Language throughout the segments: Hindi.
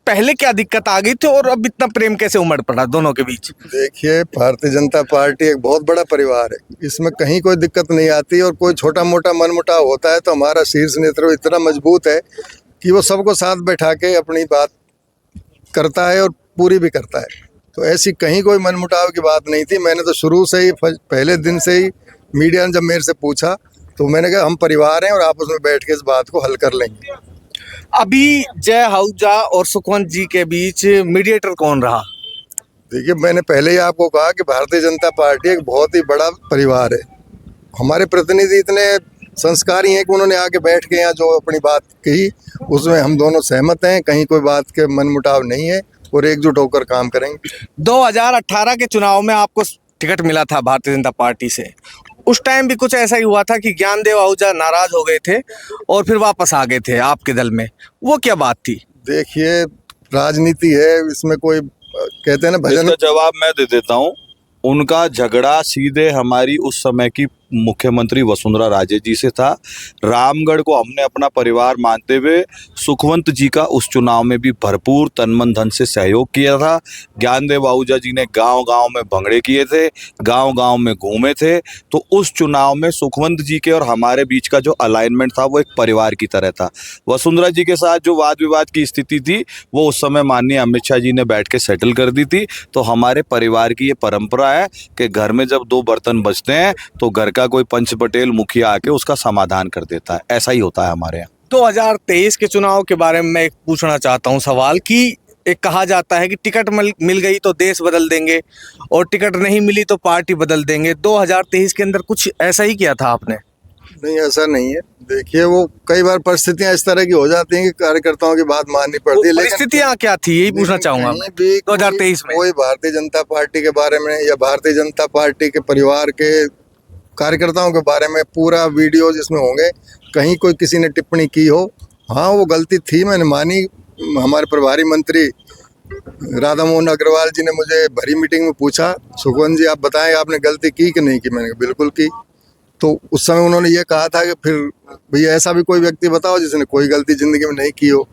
पहले क्या दिक्कत आ गई थी और अब इतना प्रेम कैसे उमड़ पड़ा दोनों के बीच? देखिए, भारतीय जनता पार्टी एक बहुत बड़ा परिवार है। इसमें कहीं कोई दिक्कत नहीं आती और कोई छोटा मोटा मनमुटाव होता है तो हमारा शीर्ष नेतृत्व इतना मजबूत है कि वो सबको साथ बैठा के अपनी बात करता है और पूरी भी करता है। तो ऐसी कहीं कोई मनमुटाव की बात नहीं थी। मैंने तो शुरू से ही, पहले दिन से ही मीडिया ने जब मेरे से पूछा तो मैंने कहा हम परिवार हैं और आपस में बैठ के इस बात को हल कर लेंगे। अभी जय आहूजा और सुखवंत जी के बीच मीडिएटर कौन रहा? देखिए, मैंने पहले ही आपको कहा कि भारतीय जनता पार्टी एक बहुत ही बड़ा परिवार है। हमारे प्रतिनिधि इतने संस्कारी हैं कि उन्होंने आके बैठ के यहाँ जो अपनी बात कही उसमें हम दोनों सहमत हैं। कहीं कोई बात के मनमुटाव नहीं है और एकजुट होकर काम करेंगे। 2018 के चुनाव में आपको टिकट मिला था भारतीय जनता पार्टी से। उस टाइम भी कुछ ऐसा ही हुआ था कि ज्ञानदेव आहूजा नाराज हो गए थे और फिर वापस आ गए थे आपके दल में। वो क्या बात थी? देखिए, राजनीति है, इसमें कोई कहते हैं ना भजन। इसका जवाब मैं दे देता हूँ। उनका झगड़ा सीधे हमारी उस समय की मुख्यमंत्री वसुंधरा राजे जी से था। रामगढ़ को हमने अपना परिवार मानते हुए सुखवंत जी का उस चुनाव में भी भरपूर तन मन धन से सहयोग किया था। ज्ञानदेव आहूजा जी ने गांव-गांव में भंगड़े किए थे, गांव-गांव में घूमे थे। तो उस चुनाव में सुखवंत जी के और हमारे बीच का जो अलाइनमेंट था वो एक परिवार की तरह था। वसुंधरा जी के साथ जो वाद विवाद की स्थिति थी वो उस समय माननीय अमित शाह जी ने बैठ के सेटल कर दी थी। तो हमारे परिवार की ये परंपरा है कि घर में जब दो बर्तन बचते हैं तो घर का कोई पंच पटेल मुखिया आके उसका समाधान कर देता है। ऐसा ही होता है हमारे यहाँ। 2023 के चुनाव के बारे में मैं एक पूछना चाहता हूं सवाल कि एक कहा जाता है कि टिकट मिल गई तो देश बदल देंगे और टिकट नहीं मिली तो पार्टी बदल देंगे। 2023 के अंदर कुछ ऐसा ही किया था आपने? नहीं, ऐसा नहीं है। देखिए, वो कई बार परिस्थितियां इस तरह की हो जाती हैं कि कार्यकर्ताओं की बात माननी पड़ती है। लेकिन परिस्थितियां क्या थी यही पूछना चाहूंगा मैं। 2023 में कोई भारतीय जनता पार्टी के बारे में या भारतीय जनता पार्टी के परिवार के कार्यकर्ताओं के बारे में पूरा वीडियो जिसमें होंगे, कहीं कोई किसी ने टिप्पणी की हो, हाँ वो गलती थी, मैंने मानी। हमारे प्रभारी मंत्री राधा मोहन अग्रवाल जी ने मुझे भरी मीटिंग में पूछा, सुखवंत जी आप बताएं आपने गलती की कि नहीं की? मैंने कहा बिल्कुल की। तो उस समय उन्होंने ये कहा था कि फिर भैया ऐसा भी कोई व्यक्ति बताओ जिसने कोई गलती जिंदगी में नहीं की हो।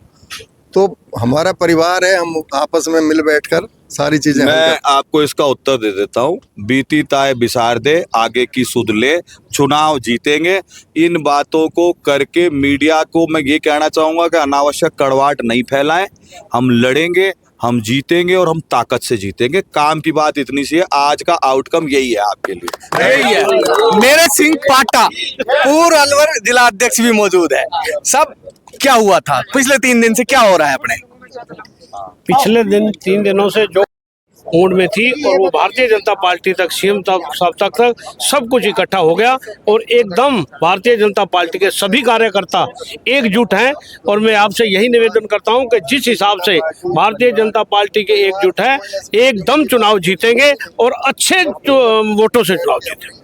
तो हमारा परिवार है, हम आपस में मिल बैठकर सारी चीजें। मैं आपको इसका उत्तर दे देता हूँ। बीती ताय बिसार दे, आगे की सुध ले, चुनाव जीतेंगे। इन बातों को करके मीडिया को मैं ये कहना चाहूंगा कि अनावश्यक कड़वाहट नहीं फैलाएं। हम लड़ेंगे, हम जीतेंगे और हम ताकत से जीतेंगे। काम की बात इतनी सी है, आज का आउटकम यही है आपके लिए। यही है। मेरे सिंह पाटा पूर्व अलवर जिला अध्यक्ष भी मौजूद है। सब क्या हुआ था पिछले 3 दिन से, क्या हो रहा है अपने? पिछले 3 दिनों से जो मूड में थी और वो भारतीय जनता पार्टी तक, सीएम तक सब कुछ इकट्ठा हो गया और एकदम भारतीय जनता पार्टी के सभी कार्यकर्ता एकजुट हैं। और मैं आपसे यही निवेदन करता हूं कि जिस हिसाब से भारतीय जनता पार्टी के एकजुट है, एकदम चुनाव जीतेंगे और अच्छे वोटों से चुनाव जीतेंगे।